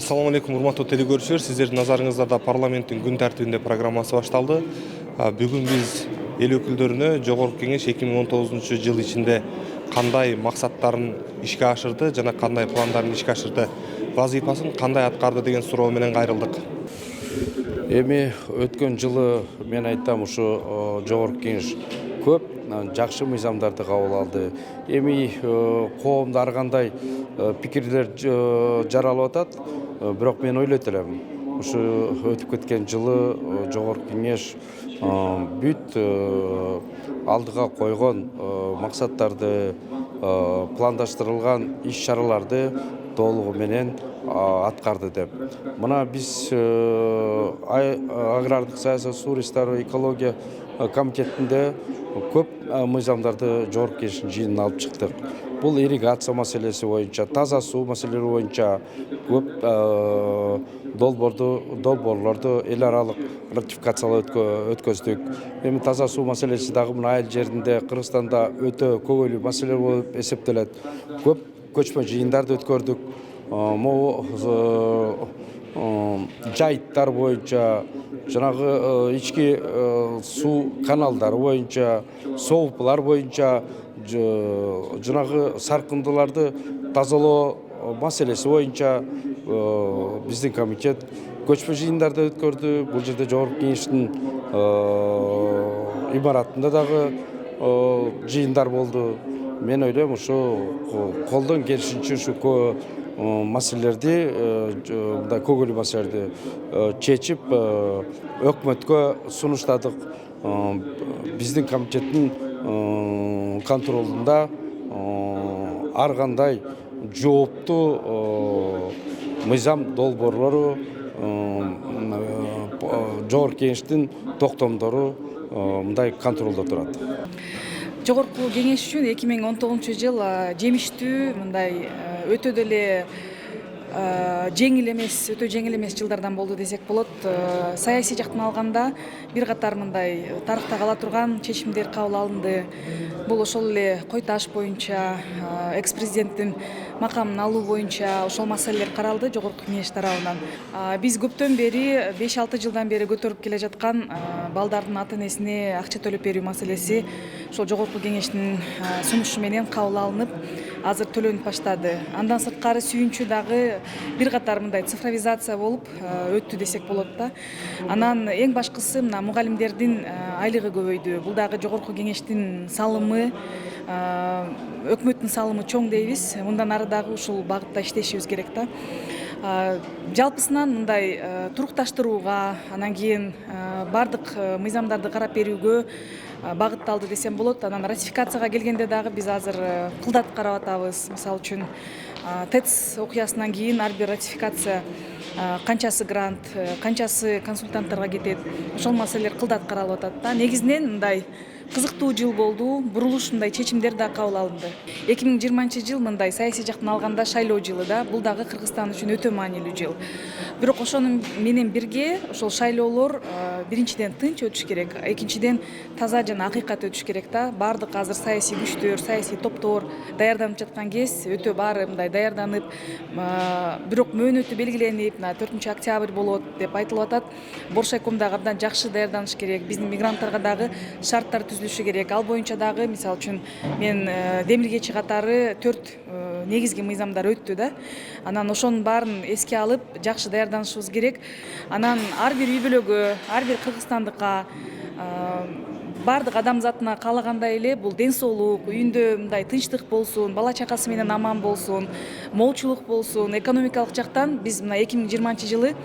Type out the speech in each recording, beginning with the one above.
Assalamu алейкум, урматтуу телекөрүүчүлөр. Сиздердин назарыңыздарда парламенттин күн тартибинде программасы башталды. Бүгүн биз эл өкүлдөрүнө Жогорку Кеңеш 2019 жыл ичинде кандай максаттарын ишке ашырды жана кандай пландарын ишке ашырды, вазыйпасын кандай аткарды деген суроо менен кайрылдык. Эми өткөн жылы мен айтам ушу Жогорку Кеңеш көп жакшы мыйзамдарды кабыл алды. Эми коомдо ар кандай пикирлер жаралып атат, бирок мен ойлойт элем, ушу өтүп кеткен жылы Жогорку Кеңеш бүт алдыга койгон максаттарды, пландаштырылган иш-чараларды толугу менен аткарды деп. Мына биз агрардык саясат, суу ресурстары, экология комитетинде көп мыйзамдарды Жогорку Кеңештин жыйынына алып чыктык. Бул ирригация маселеси боюнча, таза суу маселелери боюнча көп долбоорлорду эл аралык ратификациялап өткөздүк. Эми таза суу маселеси дагы мына айыл жеринде, Кыргызстанда өтө көбөйлүү маселе болуп эсептелет. Көп көчмө жыйындарды өткөрдүк. Жайыттар боюнча, жанагы ички суу каналдары боюнча, соопулар боюнча, жанагы саркындыларды тазалоо маселеси боюнча биздин комитет көчмө жыйындарды өткөрдү. Бул жерде Жогорку Кеңештин имаратында дагы жыйындар болду. Мен ойлойм, ушу колдон келишинче ушу маселелерди, мындай көңүлүү маселелерди чечип өкмөткө сунуштадык. Биздин комитеттин контролунда ар кандай жооптуу мыйзам долбоорлору, Жогорку Кеңештин токтомдору мындай контролдо турат. Жогорку Кеңеш үчүн 2019 жыл жемиштүү, мындай өтө деле жеңил эмес жылдардан болду десек болот. Саясий жактан алганда бир катар мындай тарыхта кала турган чечимдер кабыл алынды. Бул ошол эле кой таш боюнча, экс-президенттин макамын алуу боюнча ошол маселелер каралды Жогорку Кеңеш тарабынан. Биз көптөн бери 5-6 жылдан бери көтөрүп келе жаткан балдардын ата-энесине акча төлөп берүү маселеси ошол Жогорку Кеңештин сунушу менен кабыл алынып, азыр төлөнүп баштады. Андан сырткары сүйүнчү дагы бир катар мындай цифровизация болуп өттү десек болот да. Анан эң башкысы мына мугалимдердин айлыгы көбөйдү. Бул дагы Жогорку Кеңештин салымы, өкмөттүн салымы чоң дейбиз. Мындан ары дагы ушул багытта иштешибиз керек да. Жалпысынан мындай турукташтырууга, анан кийин бардык мыйзамдарды карап берүүгө багытталды десем болот. Анан ратификацияга келгенде дагы биз азыр кылдат карап атабыз. Мисалы үчүн ТЭЦ окуясынан кийин ар бир ратификация канчасы грант, канчасы консультанттарга кетет, ошол маселелер кылдат каралып атат да. Негизинен мындай кызыктуу жыл болду, бурулуш мындай чечимдер да кабыл алынды. 2020 жыл мындай саясий жактан алганда шайлоо жылы да, бул дагы Кыргызстан үчүн өтө маанилүү жыл. Бирок ошону менен бирге ошол шайлоолор биринчиден тынч өтүш керек, экинчиден таза жана акыйкат өтүш керек да. Бардык азыр саясий күчтөр, саясий топтор даярданып жаткан кез, өтө баары мындай даярданып, бирок мөөнөтү белгиленип, 4 октябрь болот деп айтылып атат. Боршайком дагы абдан жакшы даярданыш керек. Биздин мигранттарга дагы шарттар түзүлүшү керек. Ал боюнча дагы, мисалы үчүн, мен демилгечи катары 4 негизги мыйзамдар өттү да. Анан ошонун баарын эске алып, жакшы даярданышыбыз керек. Анан ар бир үй бүлөгө, ар бир кыргызстандыкка, бардык адамзатына каалагандай эле бул ден соолук, үйүндө мындай тынчтык болсун, бала чакасы менен аман болсун, молчулук болсун. Экономикалык жактан биз мына 2020 жылы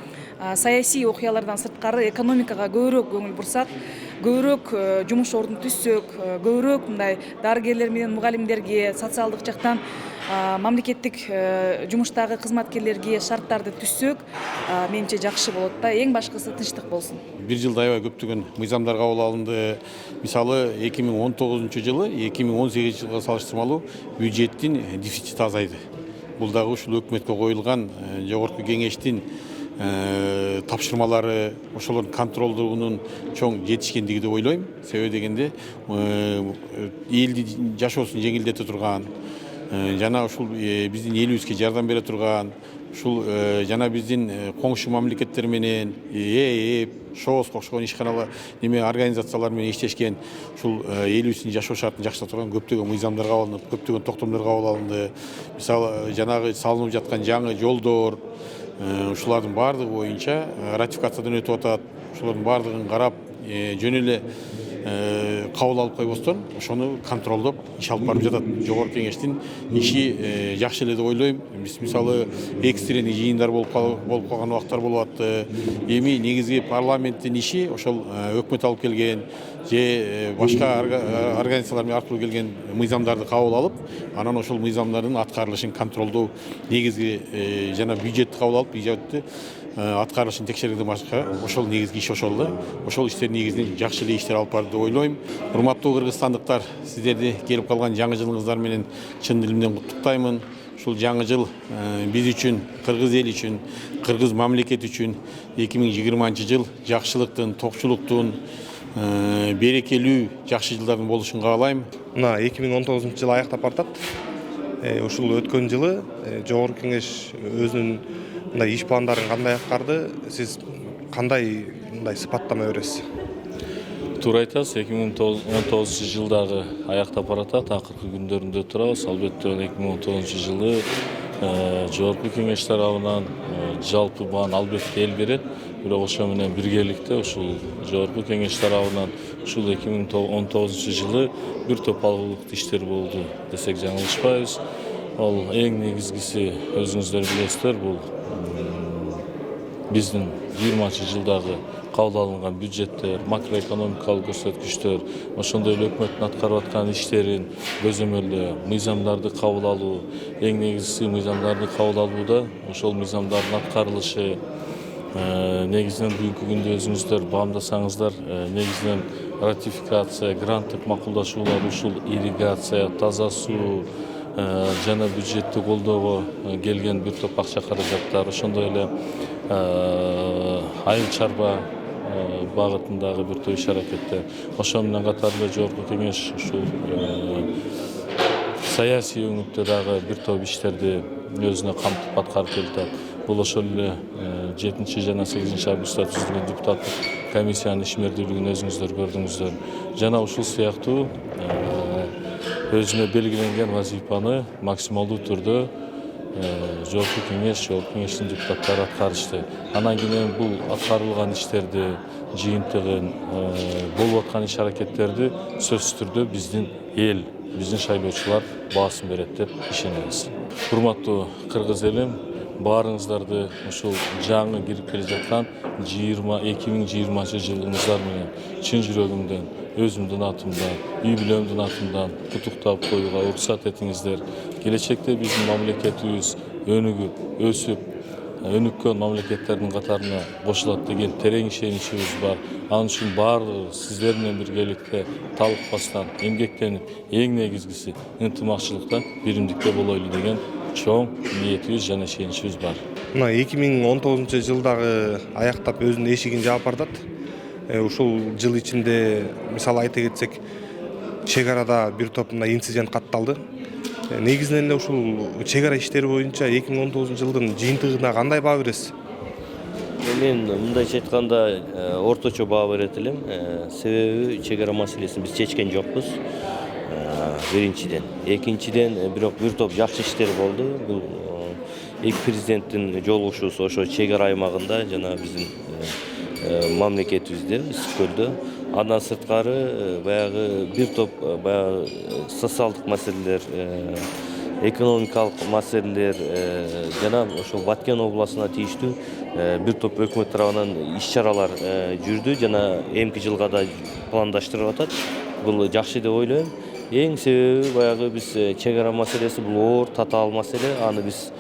саясий окуялардан сырткары экономикага көбүрөөк көңүл бурсак, көбүрөөк жумуш ордун түзсөк, көбүрөөк мындай дарыгерлер менен мугалимдерге, социалдык жактан мамлекеттик жумуштагы кызматкерлерге шарттарды түзсөк, менимче жакшы болот да. Эң башкысы тынчтык болсун. Бир жылда аябай көптөгөн мыйзамдар кабыл алынды. Мисалы 2019 жылы 2018 жылга салыштырмалуу бюджеттин дефицити азайды. Бул дагы ушул өкмөткө коюлган Жогорку Кеңештин тапшырмалары, ошолордун контролдуунун чоң жетишкендиги деп ойлойм. Себеби дегенде элди жашоосун жеңилдете турган, жана ушул биздин элибизге жардам бере турган, ушул жана биздин коңшу мамлекеттер менен ээп шоос окшогон ишканалар неме организациялар менен иштешкен ушул эл үчүн жашоо шартын жакшырта турган көптөгөн мыйзамдар кабыл алынып, көптөгөн токтомдор кабыл алынды. Мисалы жанагы салынып жаткан жаңы жолдор ушулардын баардыгы боюнча ратификациядан өтүп атат. Ушулардын баардыгын карап жөн эле кабыл алып койбостон ошону контролдоп иш алып барып жатат. Жогорку кеңештин иши жакшы эле деп ойлойм. Биз мисалы экстренный жыйындар болуп калган убактар болуп атты. Эми негизги парламенттин иши ошол өкмөт алып келген же башка организациялар аркылуу келген мыйзамдарды кабыл алып, анан ошол мыйзамдардын аткарылышын контролдоо негизги жана бюджетти кабыл алып, бюджетти аткарылышын текшергенден башка ошол негизги иш ошол да. Ошол иштер негизинен жакшы эле иштер алып барды деп ойлойм. Урматтуу кыргызстандыктар, сиздерди келип калган жаңы жылыңыздар менен чын дилимден куттуктаймын. Ушул жаңы жыл биз үчүн, кыргыз эли үчүн, кыргыз мамлекети үчүн 2020 жыл жакшылыктын, токчулуктун, берекелүү жакшы жылдардын болушун каалайм. Мына 2019 жыл аяктап бартат. Ушул өткөн жылы жогорку кеңеш өзүнүн мындай иш пландарын кандай аткарды? Сиз кандай мындай сыпаттама бересиз? Туура айтасыз, 2019 жылдагы аяктап баратат, акыркы күндөрүндө турабыз. Албетте 2019 жылы жогорку кеңеш тарабынан жалпы баан албетте эл берет. Бирок ошо менен биргеликте ушул жогорку кеңеш тарабынан ушул 2019 жылы бир топ алгылыктуу иштер болду десек жаңылышпайбыз. Ал эң негизгиси өзүңүздөр билесиздер, бул биздин 20 жылдагы кабыл алынган бюджеттер, макроэкономикалык көрсөткүчтөр, ошондой эле өкмөттүн аткарып аткан иштерин көзөмөлдөө, мыйзамдарды кабыл алуу, эң негизгиси мыйзамдарды кабыл алууда ошол мыйзамдардын аткарылышы негизинен бүгүнкү күндө өзүңүздөр баамдасаңыздар, негизинен ратификация, гранттык макулдашуулар, ушул ирригация, таза суу жана бюджетти колдоого келген бир топ акча каражаттар, ошондой эле айыл чарба багытындагы бир топ иш аракеттер. Ошо менен катар эле жогорку кеңеш ушул саясий өңүттө дагы бир топ иштерди өзүнө камтып аткарып келатат. Бул ошол эле 7 жана 8 августта түзүлгөн депутаттык комиссиянын ишмердүүлүгүн өзүңүздөр көрдүңүздөр. Жана ушул сыяктуу өзүнө белгиленген вазифаны максималдуу түрдө жогорку кеңештин депутаттары аткарышты. Анан кийин бул аткарылган иштерди, жыйынтыгын, болуп аткан иш аракеттерди сөзсүз түрдө биздин эл, биздин шайлоочулар баасын берет деп ишенебиз. Урматтуу кыргыз элим, баарыңыздарды ушул жаңы кирип келе жаткан 2020 жылыңыздар менен чын жүрөгүмдөн, өзүмдүн атымдан, үй бүлөмдүн атымдан куттуктап коюуга уруксат этиңиздер. Келечекте биздин мамлекетибиз өнүгүп, өсүп, өнүккөн мамлекеттердин катарына кошулат деген терең ишеничибиз бар. Ал үчүн баардыгы сиздер менен биргеликте талыкпастан эмгектенип, эң негизгиси ынтымакчылыкта, биримдикте болойлу деген чоң ниетибиз жана ишеничибиз бар. Мына 2019 жылдагы аяктап өзүнүн эшигин жаап бартат. Ушул жыл ичинде мисалы айта кетсек, чек арада бир топ мындай инцидент катталды. Негизинен эле ушул чек ара иштери боюнча 2019 жылдын жыйынтыгына кандай баа бересиз? Мен мындайча айтканда орточо баа берет элем. Себеби чек ара маселесин биз чечкен жокпуз. Биринчиден, экинчиден бирок бир топ жакшы иштер болду. Бул эки президенттин жолугушуусу ошо чек ара аймагында жана биздин мамлекетибизде, Ысык-Көлдө. Андан сырткары баягы бир топ баягы социалдык маселелер, экономикалык маселелер жана ошол Баткен областына тийиштүү бир топ өкмөт тарабынан иш-чаралар жүрдү жана эмки жылга да пландаштырып атат. Бул жакшы деп ойлойм. Эң себеби баягы биз чек ара маселеси бул оор, татаал маселе. Аны биз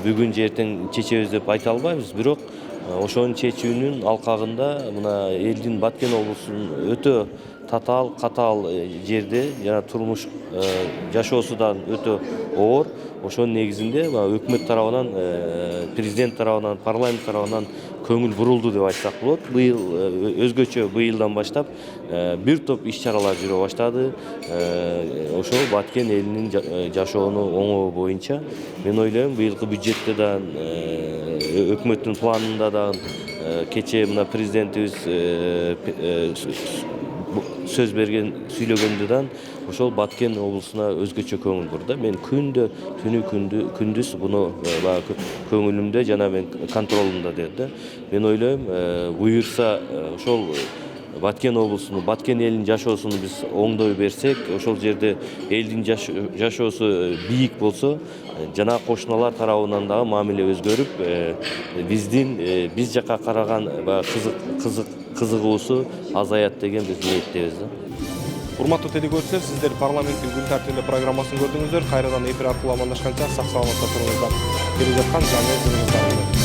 бүгүн же эртең чечебиз деп айта албайбыз. Бирок ошонун чечүүнүн алкагында мына элдин Баткен облусунун өтө татаал катаал жерде жана турмуш жашоосу да өтө оор. Ошонун негизинде өкмөт тарабынан, президент тарабынан, парламент тарабынан көңүл бурулду деп айтсак болот. Быйыл өзгөчө быйылдан баштап бир топ иш-чаралар жүрө баштады. Ошол Баткен элинин жашоону оңоо боюнча мен ойлойм, быйылкы бюджетте да, өкмөттүн планында да, кечээ мына президентибиз сөз берген, сүйлөгөндө да ошол Баткен облусуна өзгөчө көңүл бурду. Мен күндө түнү күндүз буну көңүлүмдө жана мен контролумда деді. Мен ойлойм, буюрса ошол Баткен облусунун, Баткен элинин жашоосун биз оңдой берсек, ошол жерде элдин жашоосу бийик болсо, жана кошуналар тарабынан дагы мамиле өзгөрүп, биз жака караган кызыгуусу азаят деген биз ниеттебиз. Урматтуу телекөрүүчүлөр, сиздер парламенттин күн тартибинде программасын көрдүңүздөр. Кайрадан эфир аркылуу амандашканча сак саламатта туруңуздар. Келе жаткан жаңы жылыңыздар менен.